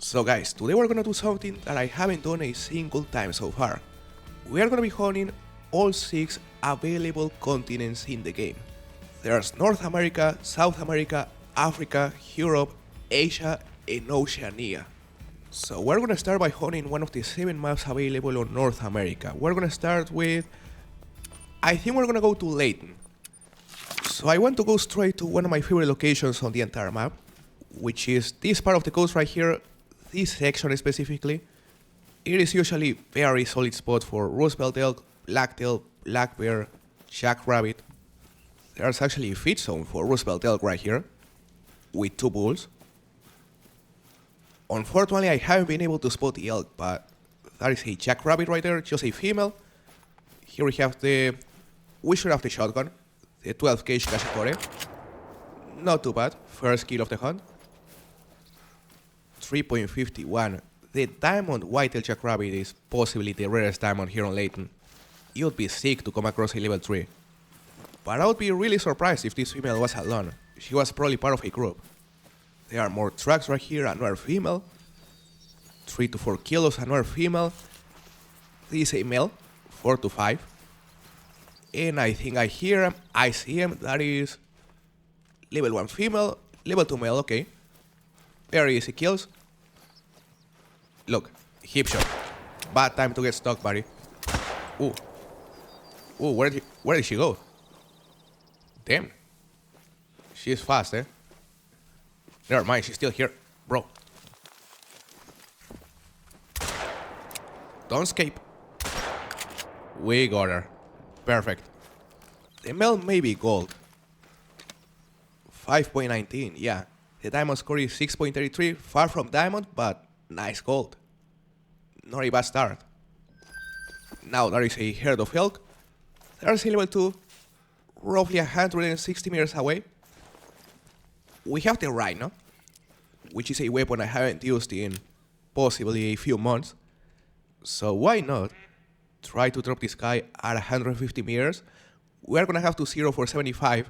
So guys, today we're gonna do something that I haven't done a single time so far. We are gonna be hunting all 6 available continents in the game. There's North America, South America, Africa, Europe, Asia, and Oceania. So we're gonna start by hunting one of the 7 maps available on North America. We're gonna start with... I think we're gonna go to Layton. So I want to go straight to one of my favorite locations on the entire map, which is this part of the coast right here, this section specifically. It is usually very solid spot for Roosevelt elk, blacktail, black bear, jackrabbit. There's actually a feed zone for Roosevelt elk right here, with 2 bulls. Unfortunately, I haven't been able to spot the elk, but that is a jackrabbit right there, just a female. Here we have the... we should have the shotgun, the 12 gauge Kashicore. Not too bad, first kill of the hunt. 3.51. The diamond whitetail jackrabbit is possibly the rarest diamond here on Layton. It would be sick to come across a level 3. But I would be really surprised if this female was alone. She was probably part of a group. There are more tracks right here, another female. 3 to 4 kilos, another female. This is a male, 4 to 5. And I think I hear him, I see him, that is level 1 female, level 2 male, okay. Very easy kills. Look, hip shot. Bad time to get stuck, buddy. Ooh. Ooh, where did she go? Damn. She's fast, eh? Never mind, she's still here. Bro. Don't escape. We got her. Perfect. The male may be gold. 5.19, yeah. The diamond score is 6.33, far from diamond, but nice gold. Not a bad start. Now there is a herd of elk. There's a level 2, roughly 160 meters away. We have the rhino, which is a weapon I haven't used in possibly a few months. So why not try to drop this guy at 150 meters. We are gonna have to zero for 75,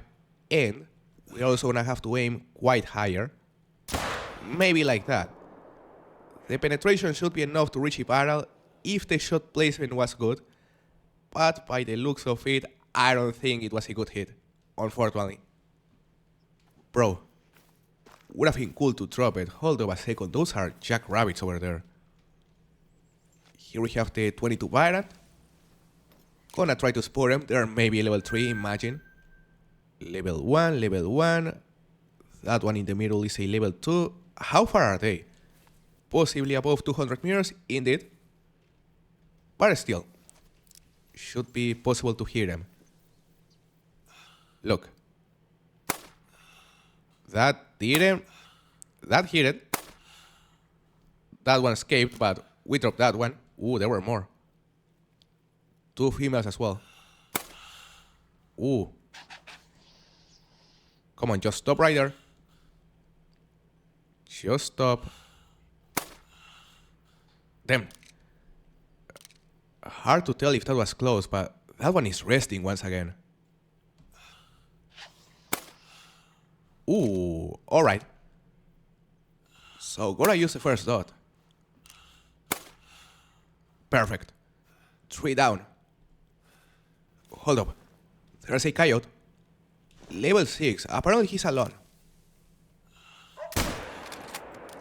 and we're also gonna have to aim quite higher. Maybe like that. The penetration should be enough to reach a barrel if the shot placement was good, but by the looks of it, I don't think it was a good hit, unfortunately. Bro, would have been cool to drop it. Hold up a second, those are jackrabbits over there. Here we have the 22 Virant. Gonna try to spot them. They're maybe level 3, imagine. Level 1, level 1. That one in the middle is a level 2. How far are they? Possibly above 200 meters, indeed. But still, should be possible to hear them. Look. That didn't. That hit it. That one escaped, but we dropped that one. Ooh, there were more. 2 females as well. Ooh. Come on, just stop right there. Just stop. Damn. Hard to tell if that was close, but that one is resting once again. Ooh, alright. So, gonna use the first dot. Perfect. 3 down. Hold up. There's a coyote. Level 6. Apparently he's alone.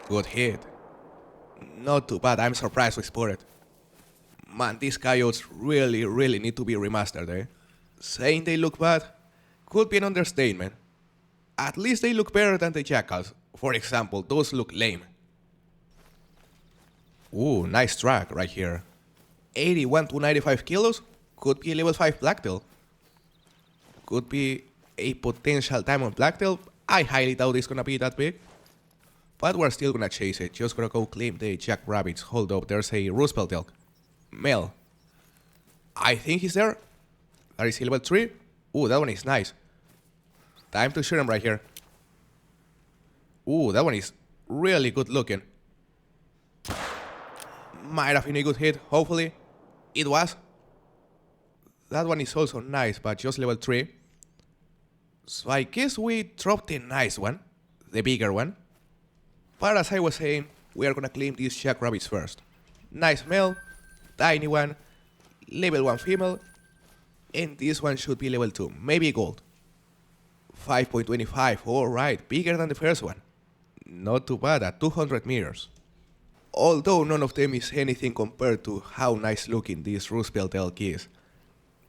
Good hit. Not too bad. I'm surprised we spotted. Man, these coyotes really need to be remastered, eh? Saying they look bad could be an understatement. At least they look better than the jackals. For example, those look lame. Ooh, nice track right here. 81 to 95 kilos. Could be a level 5 blacktail. Could be a potential diamond blacktail. I highly doubt it's gonna be that big. But we're still gonna chase it. Just gonna go claim the jackrabbits. Hold up, there's a Roosevelt elk. Male. I think he's there. That is level 3. Ooh, that one is nice. Time to shoot him right here. Ooh, that one is really good looking. Might have been a good hit, hopefully. It was. That one is also nice, but just level 3. So I guess we dropped the nice one, the bigger one. But as I was saying, we are gonna claim these jackrabbits first. Nice male, tiny one, level 1 female, and this one should be level 2, maybe gold. 5.25, alright, bigger than the first one. Not too bad at 200 meters. Although none of them is anything compared to how nice looking this Roosevelt elk is.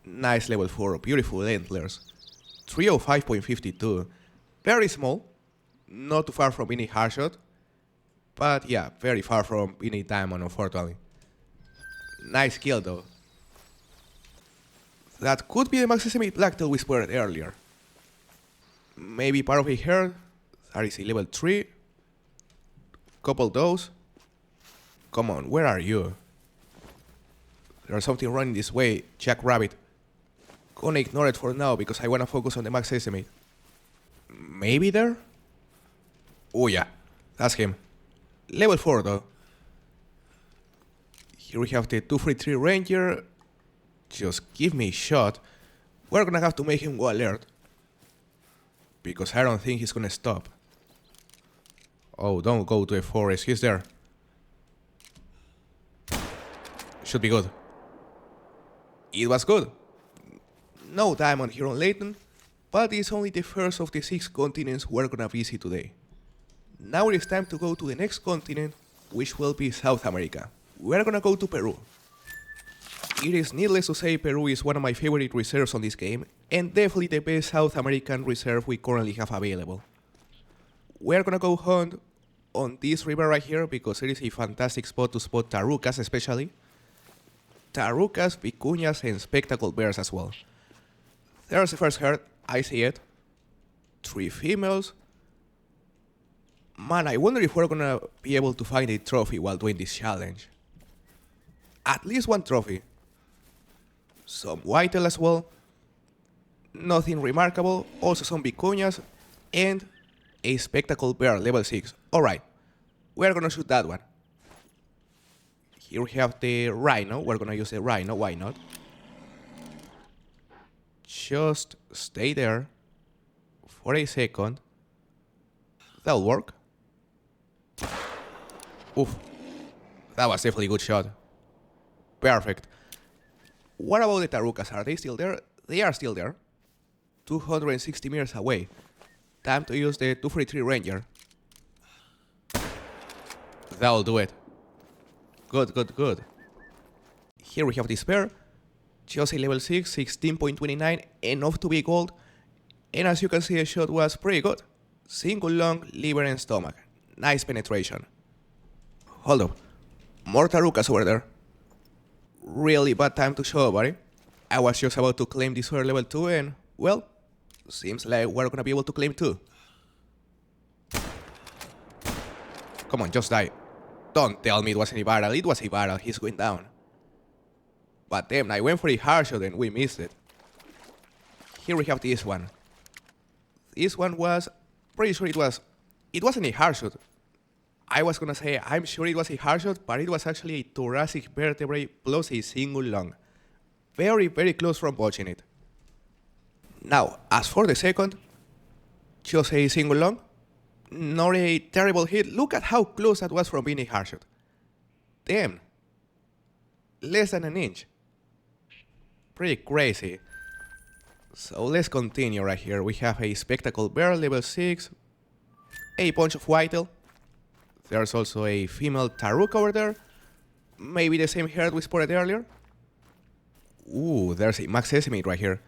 Nice level 4, beautiful antlers. 305.52, very small, not too far from any hardshot, but yeah, very far from any diamond unfortunately. Nice kill though. That could be the Max Sesame Blacktail we spotted earlier. Maybe part of a herd. That is a level 3. Couple those. Come on, where are you? There's something running this way, Jackrabbit. Gonna ignore it for now because I wanna focus on the Max Sesame. Maybe there? Oh yeah, that's him. Level 4 though. Here we have the 233 Ranger. Just give me a shot. We're gonna have to make him go alert. Because I don't think he's gonna stop. Oh, don't go to the forest, he's there. Should be good. It was good. No diamond here on Layton, but it's only the first of the 6 continents we're gonna visit today. Now it is time to go to the next continent, which will be South America. We're gonna go to Peru. It is needless to say Peru is one of my favorite reserves on this game, and definitely the best South American reserve we currently have available. We're gonna go hunt on this river right here because it is a fantastic spot to spot tarucas especially. Tarucas, vicuñas, and spectacled bears as well. There's the first herd, I see it. 3 females. Man, I wonder if we're gonna be able to find a trophy while doing this challenge. At least 1 trophy. Some whitetail as well. Nothing remarkable. Also some vicuñas. And a spectacled bear, level 6. Alright, we're gonna shoot that one. Here we have the rhino. We're gonna use the rhino, why not? Just stay there for a second. That'll work. Oof. That was definitely a good shot. Perfect. What about the tarucas? Are they still there? They are still there. 260 meters away. Time to use the 233 Ranger. That'll do it. Good, good, good. Here we have this bear. Just a level 6, 16.29, enough to be gold. And as you can see, the shot was pretty good. Single lung, liver and stomach. Nice penetration. Hold up. More tarucas over there. Really bad time to show, buddy. I was just about to claim this for level 2 and, well, seems like we're gonna be able to claim 2. Come on, just die. Don't tell me it wasn't a barrel. It was a barrel. He's going down. But damn, I went for a hard shot and we missed it. Here we have this one. This one was, pretty sure it wasn't a hard shot. I was gonna say I'm sure it was a hard shot, but it was actually a thoracic vertebrae plus a single lung. Very, very close from watching it. Now, as for the second, just a single lung. Not a terrible hit. Look at how close that was from being a hard shot. Damn. Less than an inch. Pretty crazy. So let's continue right here. We have a spectacled bear, level 6. A bunch of whitetail. There's also a female taruca over there. Maybe the same herd we spotted earlier. Ooh, there's a Max Sesame right here.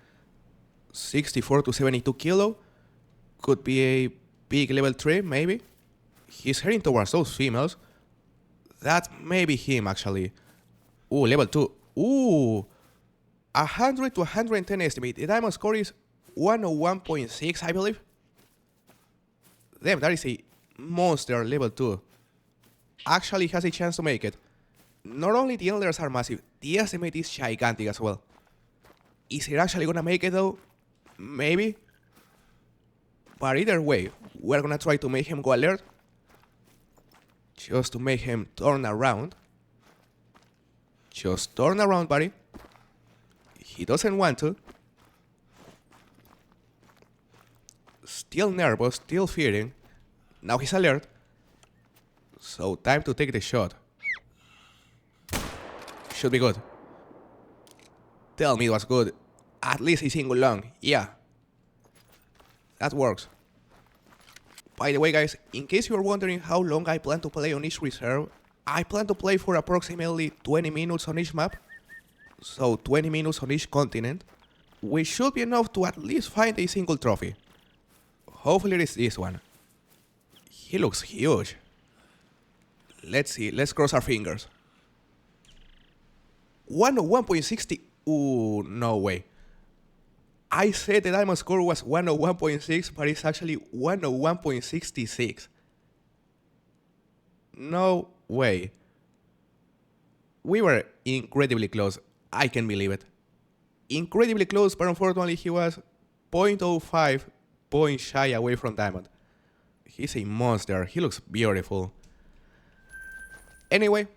64 to 72 kilo. Could be a big level 3, maybe. He's heading towards those females. That may be him, actually. Ooh, level 2. Ooh. 100 to 110 estimate. The diamond score is 101.6, I believe. Damn, that is a monster level 2. Actually has a chance to make it. Not only the antlers are massive, the estimate is gigantic as well. Is it actually gonna make it though? Maybe. But either way, we're gonna try to make him go alert. Just to make him turn around. Just turn around, buddy. He doesn't want to. Still nervous, still fearing. Now he's alert. So time to take the shot. Should be good. Tell me it was good. At least a single long. Yeah. That works. By the way, guys, in case you are wondering how long I plan to play on each reserve, I plan to play for approximately 20 minutes on each map. So 20 minutes on each continent, which should be enough to at least find a single trophy. Hopefully it is this one. He looks huge. Let's see, let's cross our fingers. 101.60. Ooh, no way. I said the diamond score was 101.6, but it's actually 101.66. No way. We were incredibly close. I can't believe it. Incredibly close, but unfortunately he was 0.05 points shy away from diamond. He's a monster. He looks beautiful. Anyway,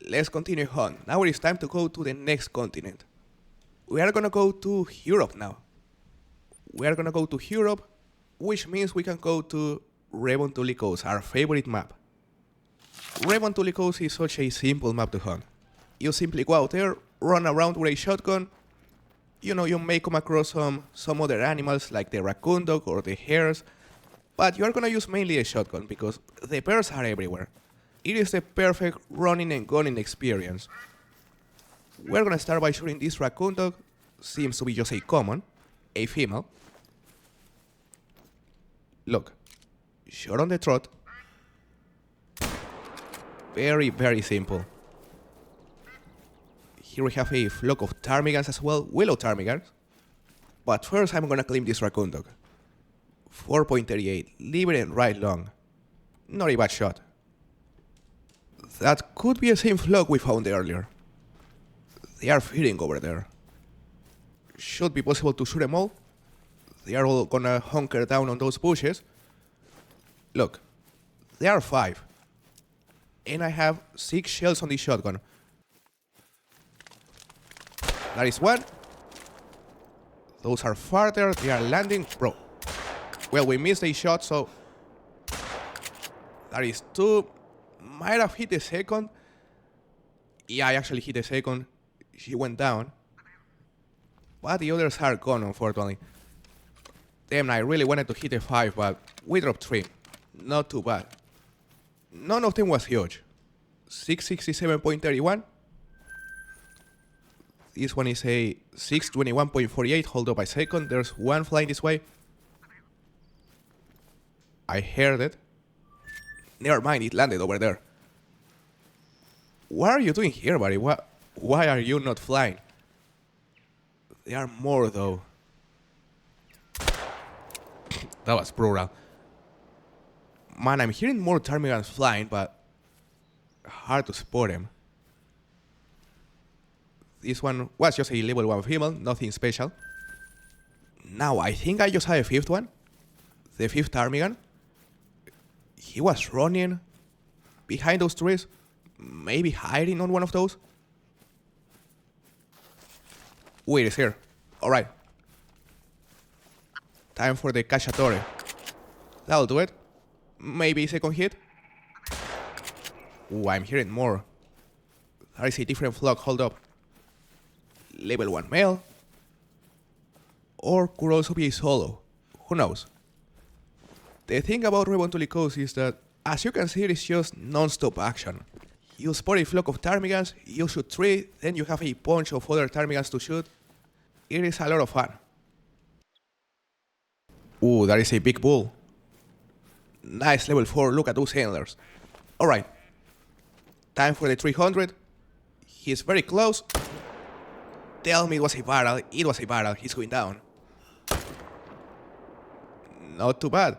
let's continue on. Now it is time to go to the next continent. We are gonna go to Europe now. We are gonna go to Europe, which means we can go to Revontuli Coast, our favorite map. Revontuli Coast is such a simple map to hunt. You simply go out there, run around with a shotgun. You know, you may come across some other animals like the raccoon dog or the hares, but you are gonna use mainly a shotgun because the bears are everywhere. It is the perfect running and gunning experience. We're gonna start by shooting this raccoon dog. Seems to be just a common, a female. Look, shot on the throat. Very, very simple. Here we have a flock of ptarmigans as well, willow ptarmigans. But first I'm gonna claim this raccoon dog. 4.38, leave it and right long. Not a bad shot. That could be the same flock we found earlier. They are feeding over there. Should be possible to shoot them all. They are all gonna hunker down on those bushes. Look, there are 5. And I have 6 shells on this shotgun. That is 1. Those are farther, they are landing. Bro. Well, we missed a shot, so... That is 2. Might have hit the second. Yeah, I actually hit the second. She went down. But the others are gone, unfortunately. Damn, I really wanted to hit a 5, but we dropped 3. Not too bad. None of them was huge. 667.31. This one is a 621.48, hold up a second. There's one flying this way. I heard it. Never mind, it landed over there. What are you doing here, buddy? Why are you not flying? There are more, though. That was brutal. Man, I'm hearing more ptarmigans flying, but hard to spot them. This one was just a level 1 female, nothing special. Now, I think I just had a 5th one. The 5th ptarmigan. He was running behind those trees, maybe hiding on one of those. Wait, it's here. Alright. Time for the cacciatore. That'll do it. Maybe second hit. Ooh, I'm hearing more. There is a different flock, hold up. Level 1 male. Or could also be a solo. Who knows? The thing about Revontuli Coast is that, as you can see, it is just non-stop action. You spot a flock of ptarmigans, you shoot 3, then you have a bunch of other ptarmigans to shoot. It is a lot of fun. Ooh, that is a big bull. Nice level 4, look at those antlers. Alright. Time for the 300. He's very close. Tell me it was a barrel. It was a barrel. He's going down. Not too bad.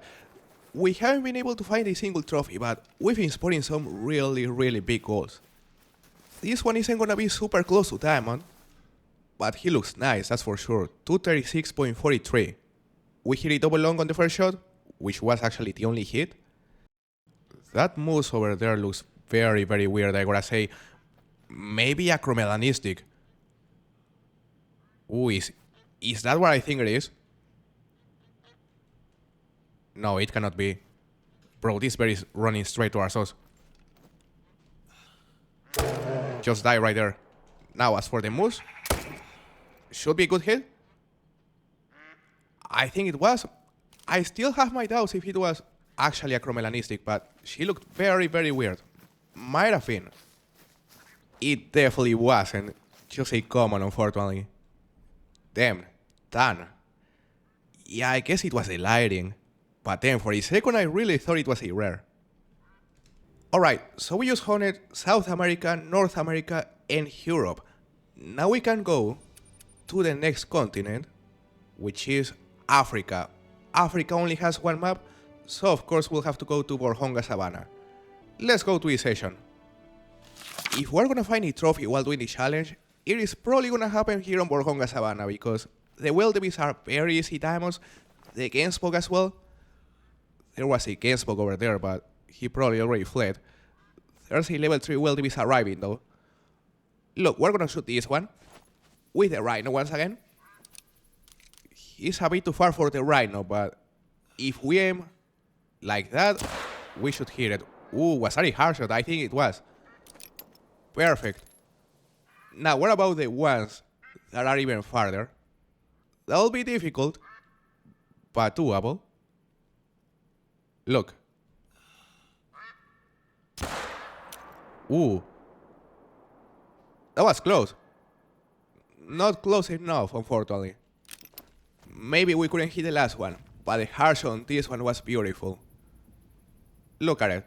We haven't been able to find a single trophy, but we've been spotting some really, really big goals. This one isn't gonna be super close to diamond, but he looks nice, that's for sure. 236.43. We hit a double long on the first shot, which was actually the only hit. That moose over there looks very, very weird, I gotta say. Maybe acromelanistic. Ooh, is that what I think it is? No, it cannot be. Bro, this bear is running straight towards us. just died right there. Now, as for the moose, should be a good hit. I think it was. I still have my doubts if it was actually a chromelanistic, but she looked very, very weird. Might have been. It definitely wasn't just a common, unfortunately. Damn, done. Yeah, I guess it was the lighting. But then for a second I really thought it was a rare. Alright, so we just hunted South America, North America, and Europe. Now we can go to the next continent, which is Africa. Africa only has one map, so of course we'll have to go to Borjonga Savannah. Let's go to this session. If we're gonna find a trophy while doing the challenge, it is probably gonna happen here on Borjonga Savannah because the wildebeest are very easy diamonds, the gamespog as well. There was a gamespog over there, but he probably already fled. There's a level 3 wildebeest arriving though. Look, we're gonna shoot this one with the rhino once again. He's a bit too far for the rhino, but if we aim like that, we should hit it. Ooh, was that a hard shot? I think it was. Perfect. Now, what about the ones that are even farther? That'll be difficult, but doable. Look. Ooh. That was close. Not close enough, unfortunately. Maybe we couldn't hit the last one, but the hard shot on this one was beautiful. Look at it.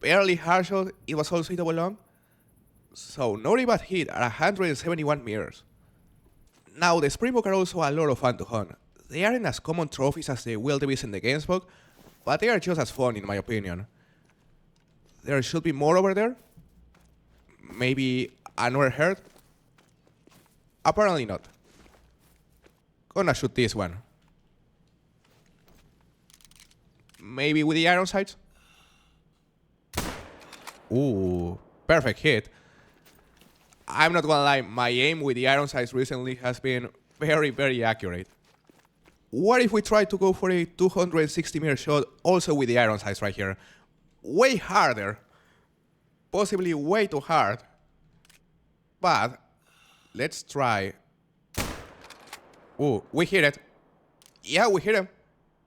Barely hard shot, it was also double long. So not a bad hit at 171 meters. Now the Springbok are also a lot of fun to hunt. They aren't as common trophies as the wildebeest and the gamespok, but they are just as fun in my opinion. There should be more over there. Maybe another herd. Apparently not. Gonna shoot this one. Maybe with the iron sights. Ooh, perfect hit. I'm not gonna lie, my aim with the iron sights recently has been very, very accurate. What if we try to go for a 260 meter shot also with the iron sights right here? Way harder. Possibly way too hard. But let's try. Ooh, we hit it. Yeah, we hit him.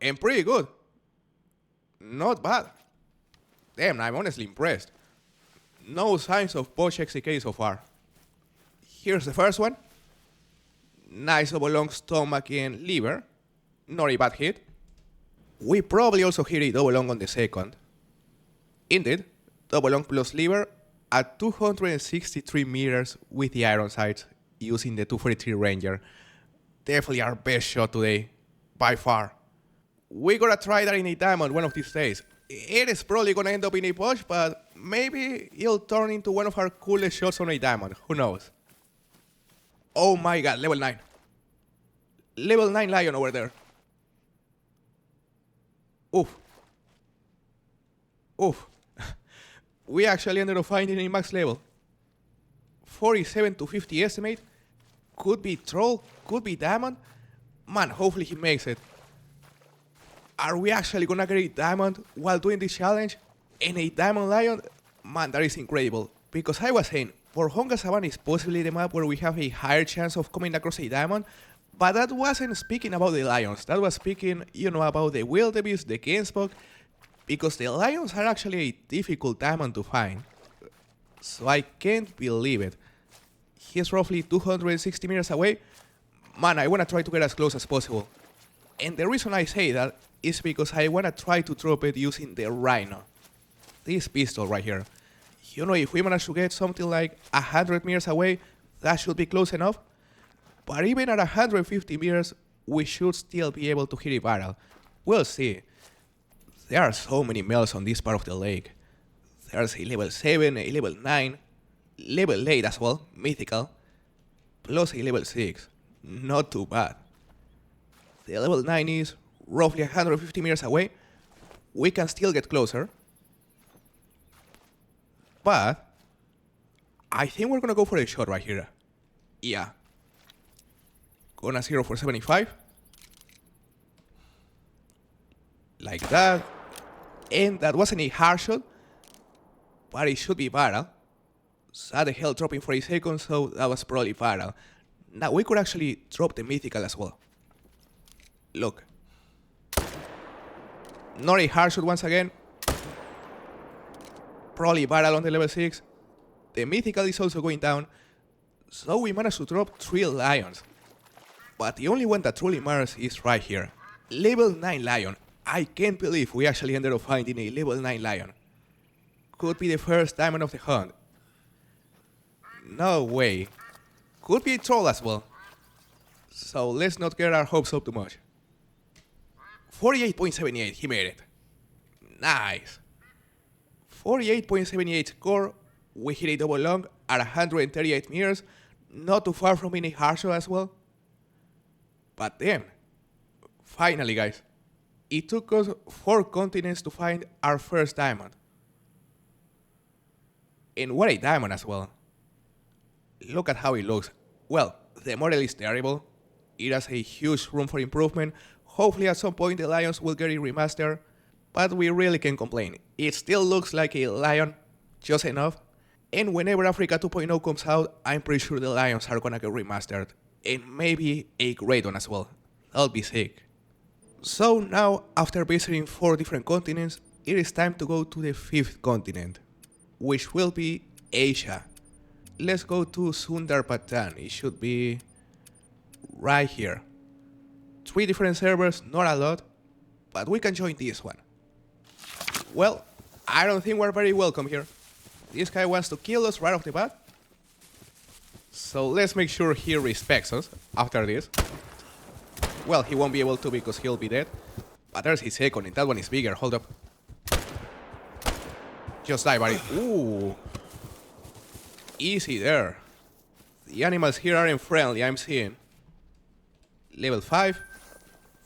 And pretty good. Not bad. Damn, I'm honestly impressed. No signs of poach XCK so far. Here's the first one. Nice double long stomach and liver. Not a bad hit. We probably also hit a double long on the second. Indeed, double long plus liver at 263 meters with the iron sights using the 243 Ranger. Definitely our best shot today, by far. We gotta try that in a diamond one of these days. It is probably gonna end up in a poach, but maybe it'll turn into one of our coolest shots on a diamond, who knows. Oh my god, level 9. Level 9 lion over there. Oof. Oof. We actually ended up finding a max level. 47 to 50 estimate. Could be troll, could be diamond. Man, hopefully he makes it. Are we actually gonna get a diamond while doing this challenge? And a diamond lion? Man, that is incredible. Because I was saying, Borjonga Savannah is possibly the map where we have a higher chance of coming across a diamond. But that wasn't speaking about the lions. That was speaking, about the wildebeest, the gamespok. Because the lions are actually a difficult diamond to find. So I can't believe it. He's roughly 260 meters away. Man, I wanna try to get as close as possible. And the reason I say that is because I wanna try to drop it using the rhino. This pistol right here. If we manage to get something like 100 meters away, that should be close enough. But even at 150 meters, we should still be able to hit a barrel. We'll see. There are so many males on this part of the lake. There's a level 7, a level 9, level 8 as well, mythical, plus a level 6. Not too bad. The level 9 is roughly 150 meters away. We can still get closer. But I think we're gonna go for a shot right here. Yeah. Gonna 0 for 75. Like that. And that wasn't a hard shot, but it should be barrel. Saw the health dropping for a second, so that was probably viral. Now we could actually drop the mythical as well. Look. Not a hard shot once again. Probably viral on the level 6. The mythical is also going down. So we managed to drop 3 lions. But the only one that truly matters is right here. Level 9 lion. I can't believe we actually ended up finding a level 9 lion. Could be the first diamond of the hunt. No way. Could be a troll as well. So let's not get our hopes up too much. 48.78, he made it. Nice. 48.78 score. We hit a double long at 138 meters. Not too far from being a hard shot as well. But then, finally guys, it took us 4 continents to find our first diamond. And what a diamond as well. Look at how it looks. Well, the model is terrible. It has a huge room for improvement. Hopefully at some point the lions will get it remastered. But we really can't complain. It still looks like a lion, just enough. And whenever Africa 2.0 comes out, I'm pretty sure the lions are gonna get remastered. And maybe a great one as well. That'll be sick. So now, after visiting 4 different continents, it is time to go to the 5th continent, which will be Asia. Let's go to Sundarpatan. It should be right here. 3 different servers, not a lot, but we can join this one. Well, I don't think we're very welcome here. This guy wants to kill us right off the bat. So let's make sure he respects us after this. Well, he won't be able to because he'll be dead. But there's his second, and that one is bigger. Hold up. Just die, buddy. Ooh. Easy there. The animals here aren't friendly, I'm seeing. Level 5.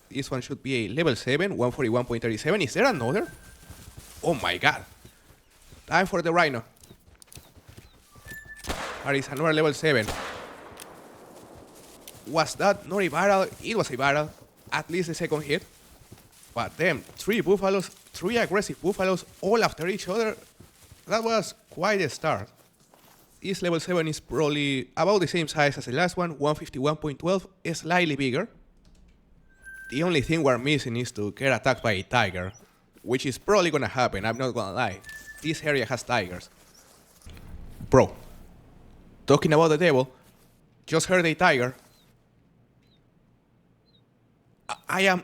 This one should be a level 7, 141.37. Is there another? Oh my god. Time for the rhino. There is another level 7. Was that not a barrel? It was a barrel. At least the second hit. But then, 3 buffaloes, 3 aggressive buffaloes, all after each other. That was quite a start. This level 7 is probably about the same size as the last one, 151.12, slightly bigger. The only thing we're missing is to get attacked by a tiger, which is probably gonna happen, I'm not gonna lie. This area has tigers. Bro, talking about the devil, just heard a tiger. I am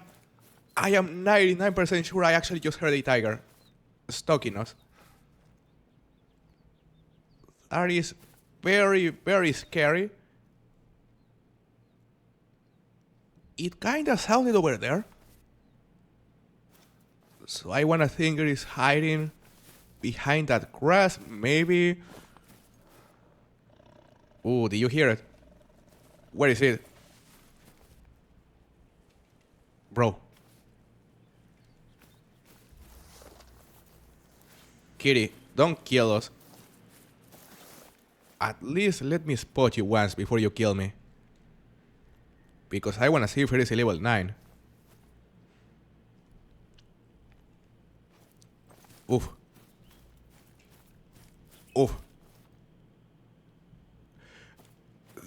99% sure I actually just heard a tiger stalking us. That is very, very scary. It kinda sounded over there. So I wanna think it is hiding behind that grass, maybe. Ooh, did you hear it? Where is it? Bro. Kitty, don't kill us. At least let me spot you once before you kill me. Because I wanna see if it is a level 9. Oof. Oof.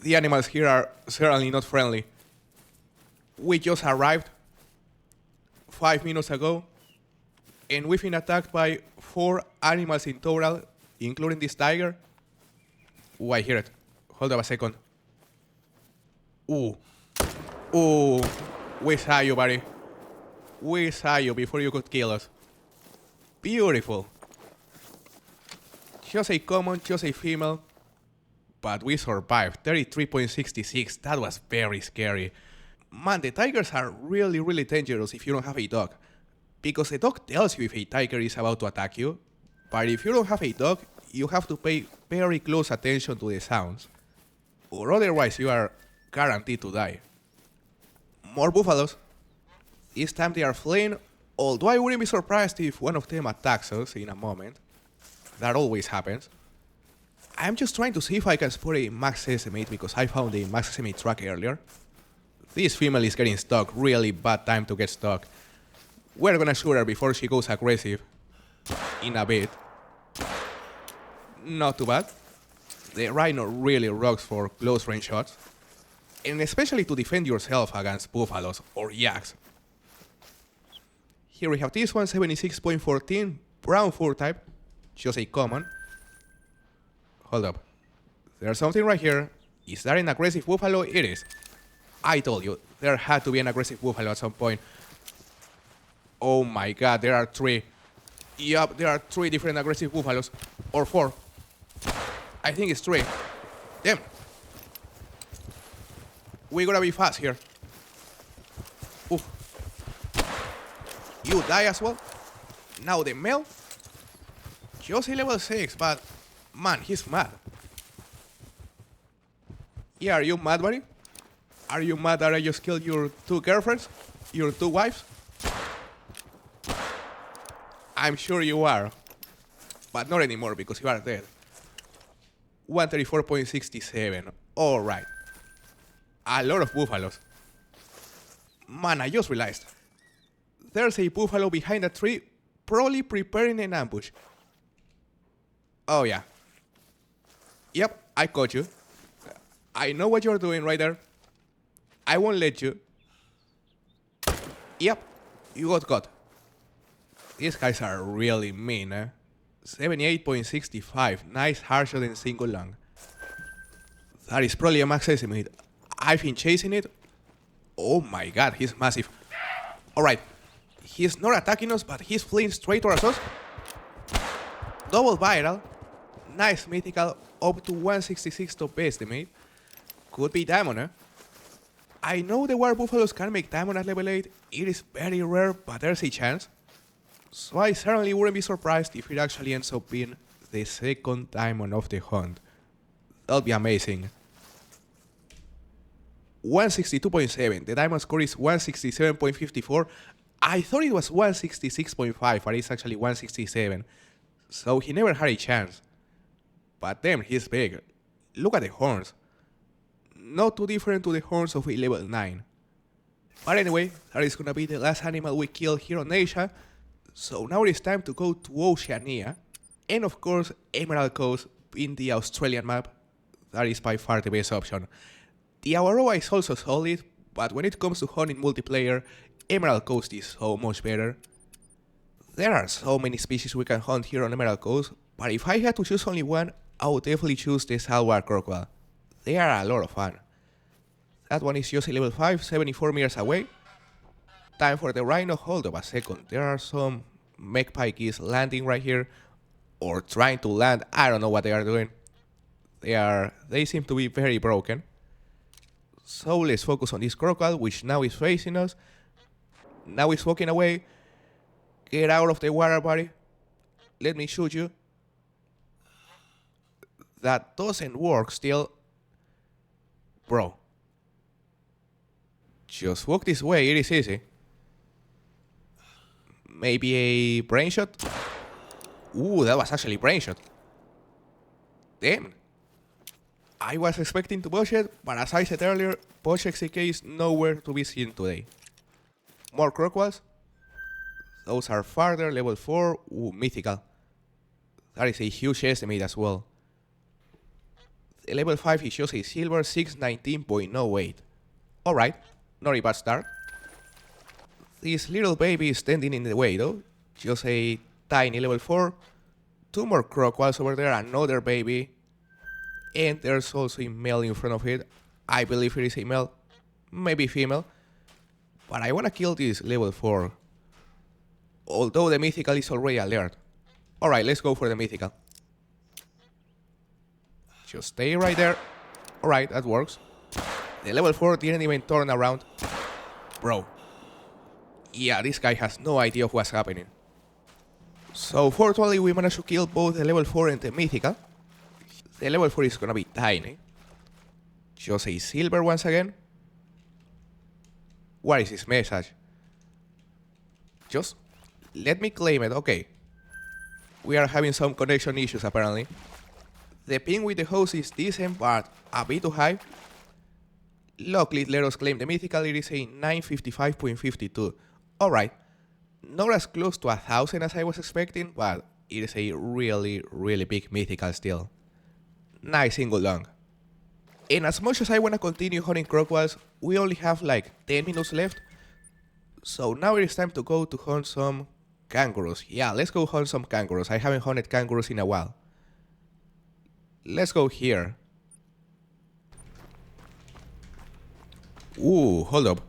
The animals here are certainly not friendly. We just arrived 5 minutes ago, and we've been attacked by 4 animals in total, including this tiger. Ooh, I hear it. Hold up a second. Ooh. Ooh. We saw you, buddy. We saw you before you could kill us. Beautiful. Just a common, just a female. But we survived. 33.66. That was very scary. Man, the tigers are really, really dangerous if you don't have a dog. Because the dog tells you if a tiger is about to attack you. But if you don't have a dog, you have to pay very close attention to the sounds. Or otherwise you are guaranteed to die. More buffaloes. This time they are fleeing, although I wouldn't be surprised if one of them attacks us in a moment. That always happens. I'm just trying to see if I can spot a max estimate because I found a max estimate track earlier. This female is getting stuck, really bad time to get stuck. We're gonna shoot her before she goes aggressive. In a bit. Not too bad. The Rhino really rocks for close range shots, and especially to defend yourself against buffaloes or yaks. Here we have this one, 76.14, brown fur type, just a common. Hold up, there's something right here. Is that an aggressive buffalo? It is. I told you, there had to be an aggressive buffalo at some point. Oh my god, there are 3. Yup, there are 3 different aggressive buffaloes. Or 4. I think it's 3. Damn. We gotta be fast here. Oof. You die as well. Now the male. Just a level 6, but man, he's mad. Yeah, are you mad, buddy? Are you mad that I just killed your 2 girlfriends? Your 2 wives? I'm sure you are. But not anymore because you are dead. 134.67. Alright. A lot of buffaloes. Man, I just realized. There's a buffalo behind a tree, probably preparing an ambush. Oh yeah. Yep, I caught you. I know what you're doing right there. I won't let you. Yep, you got caught. These guys are really mean, eh? 78.65, nice harsher than single lung. That is probably a max estimate. I've been chasing it. Oh my god, he's massive. Alright, he's not attacking us, but he's fleeing straight towards us. Double viral. Nice mythical, up to 166 top estimate. Could be diamond, eh? I know the war buffaloes can make diamond at level 8. It is very rare, but there's a chance. So I certainly wouldn't be surprised if it actually ends up being the second diamond of the hunt. That'll be amazing. 162.7. The diamond score is 167.54. I thought it was 166.5, but it's actually 167. So he never had a chance. But damn, he's big. Look at the horns. Not too different to the horns of a level 9. But anyway, that is gonna be the last animal we kill here on Asia. So now it is time to go to Oceania. And of course, Emerald Coast in the Australian map. That is by far the best option. The Awaroa is also solid, but when it comes to hunting multiplayer, Emerald Coast is so much better. There are so many species we can hunt here on Emerald Coast, but if I had to choose only one, I would definitely choose the saltwater crocodile. They are a lot of fun. That one is just a level 5, 74 meters away. Time for the rhino. Hold up a second. There are some mech pikeys landing right here. Or trying to land. I don't know what they are doing. They seem to be very broken. So let's focus on this crocodile, which now is facing us. Now it's walking away. Get out of the water, buddy. Let me shoot you. That doesn't work still. Bro. Just walk this way, it is easy. Maybe a brain shot? Ooh, that was actually brain shot. Damn. I was expecting to push it, but as I said earlier, push XCK is nowhere to be seen today. More crocodiles. Those are farther, level 4. Ooh, mythical. That is a huge estimate as well. The level 5 is just a silver 619.08. Alright, not a bad start. This little baby is standing in the way though. Just a tiny level 4. 2 more crocodiles over there, another baby. And there's also a male in front of it. I believe it is a male, maybe female. But I wanna kill this level 4. Although the mythical is already alert. Alright, let's go for the mythical. Just stay right there. Alright, that works. The level 4 didn't even turn around. Bro. Yeah, this guy has no idea of what's happening. So fortunately we managed to kill both the level 4 and the mythical. The level 4 is gonna be tiny. Just a silver once again. What is this message? Just let me claim it, okay. We are having some connection issues apparently. The ping with the host is decent but a bit too high. Luckily let us claim the mythical, it is a 955.52. Alright, not as close to 1,000 as I was expecting, but it is a really big mythical still. Nice single long. And as much as I want to continue hunting crocodiles, we only have like 10 minutes left. So now it is time to go to hunt some kangaroos. Yeah, let's go hunt some kangaroos. I haven't hunted kangaroos in a while. Let's go here. Ooh, hold up.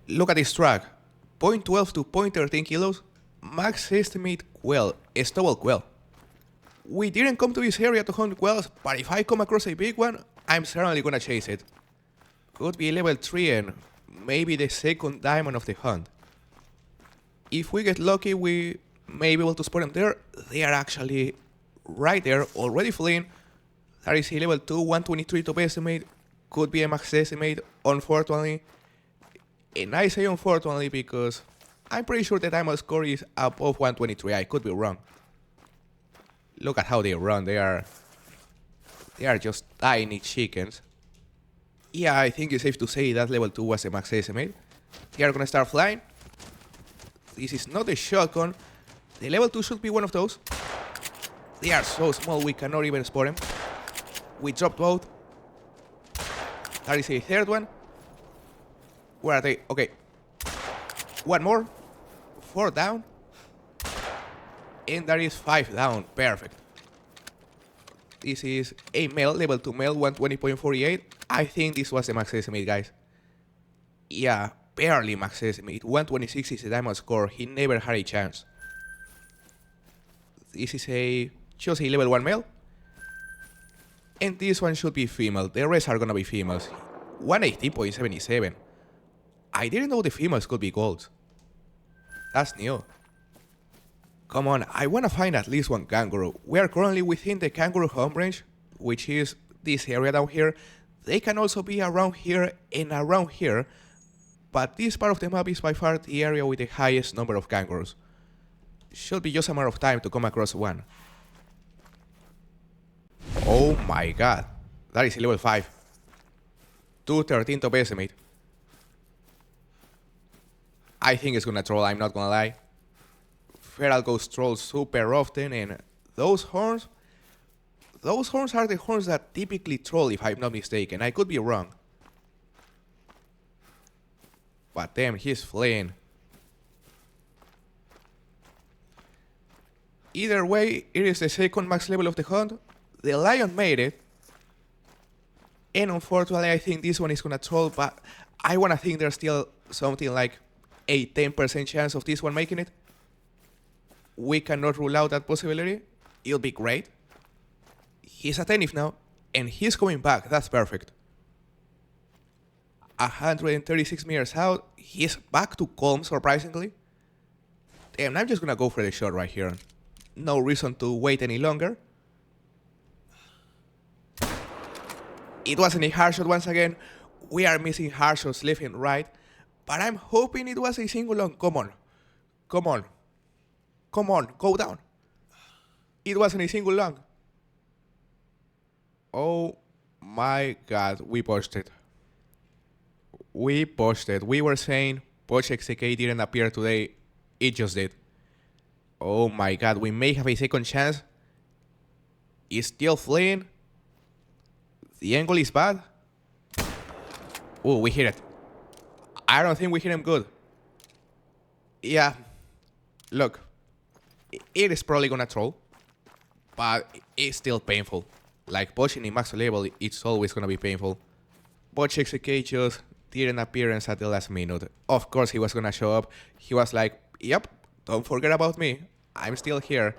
Look at this track. 0.12 to 0.13 kilos. Max estimate quail. Stubble quail. We didn't come to this area to hunt quails, but if I come across a big one, I'm certainly gonna chase it. Could be level 3 and maybe the second diamond of the hunt. If we get lucky, we may be able to spot them there. They are actually right there, already fleeing. That is a level 2, 123 top estimate. Could be a max estimate, unfortunately. And I say unfortunately because I'm pretty sure the diamond score is above 123. I could be wrong. Look at how they run. They are just tiny chickens. Yeah, I think it's safe to say that level 2 was a max estimate. They are gonna start flying. This is not a shotgun. The level 2 should be one of those. They are so small we cannot even spot them. We dropped both. That is a third one. Where are they? Okay. One more. 4 down. And there is 5 down. Perfect. This is a male, level 2 male, 120.48. I think this was the max estimate, guys. Yeah, barely max estimate. 126 is the diamond score. He never had a chance. This is just a level 1 male. And this one should be female. The rest are gonna be females. 180.77. I didn't know the females could be golds. That's new. Come on, I wanna find at least one kangaroo. We are currently within the kangaroo home range, which is this area down here. They can also be around here and around here, but this part of the map is by far the area with the highest number of kangaroos. Should be just a matter of time to come across one. Oh my god, that is a level 5. 213 top estimate. I think it's gonna troll, I'm not gonna lie. Feral ghost trolls super often, and those horns are the horns that typically troll, if I'm not mistaken. I could be wrong. But damn, he's fleeing. Either way, it is the second max level of the hunt. The lion made it. And unfortunately, I think this one is gonna troll, but I wanna think there's still something like a 10% chance of this one making it. We cannot rule out that possibility. It'll be great. He's attentive now, and he's coming back. That's perfect. 136 meters out. He's back to calm, surprisingly. Damn, I'm just gonna go for the shot right here. No reason to wait any longer. It wasn't a hard shot once again. We are missing hard shots left and right. But I'm hoping it was a single long. Come on. Come on. Come on, go down. It wasn't a single long. Oh my god, we pushed it. We pushed it. We were saying Poch XK didn't appear today. It just did. Oh my god, we may have a second chance. He's still fleeing. The angle is bad. Oh, we hit it. I don't think we hit him good. Yeah. Look. It is probably gonna troll, but it's still painful. Like pushing in max level, it's always gonna be painful. But XK just didn't appear at the last minute. Of course he was gonna show up. He was like, yep, don't forget about me. I'm still here.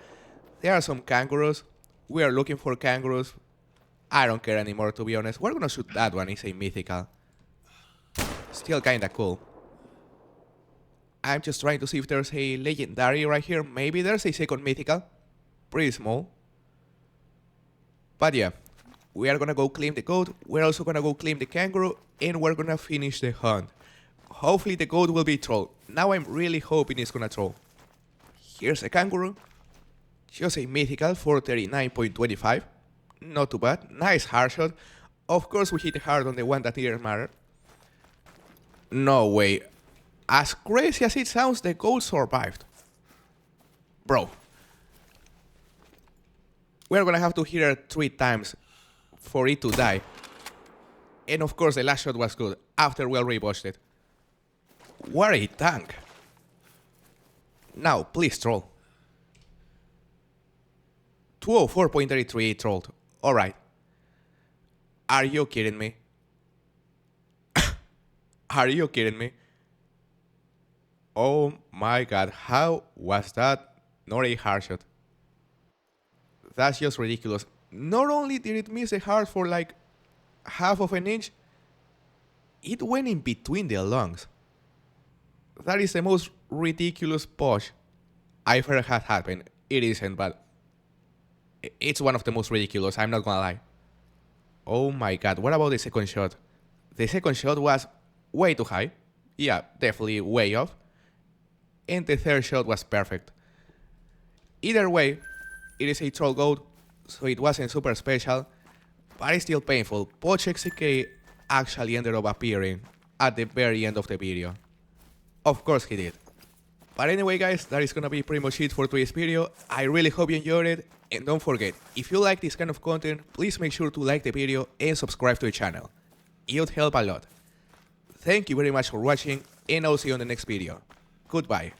There are some kangaroos. We are looking for kangaroos. I don't care anymore, to be honest. We're gonna shoot that one. It's a mythical. Still kinda cool. I'm just trying to see if there's a legendary right here. Maybe there's a second mythical. Pretty small. But yeah, we are gonna go claim the goat. We're also gonna go claim the kangaroo. And we're gonna finish the hunt. Hopefully the goat will be troll. Now I'm really hoping it's gonna troll. Here's a kangaroo. Just a mythical for 39.25. Not too bad. Nice hard shot. Of course we hit hard on the one that didn't matter. No way. As crazy as it sounds, the goat survived. Bro. We're gonna have to hit her 3 times for it to die. And of course the last shot was good, after we already botched it. What a tank! Now, please troll. 204.33 trolled. Alright. Are you kidding me? Are you kidding me? Oh my god, how was that not a hard shot? That's just ridiculous. Not only did it miss the heart for like half of an inch, it went in between the lungs. That is the most ridiculous push I've ever had happen. It isn't, but it's one of the most ridiculous, I'm not gonna lie. Oh my god, what about the second shot? The second shot was way too high. Yeah, definitely way off. And the third shot was perfect. Either way, it is a troll goat, so it wasn't super special, but it's still painful. Poch XCK actually ended up appearing at the very end of the video. Of course he did. But anyway guys, that is gonna be pretty much it for today's video. I really hope you enjoyed it, and don't forget, if you like this kind of content, please make sure to like the video and subscribe to the channel. It would help a lot. Thank you very much for watching, and I'll see you on the next video. Goodbye.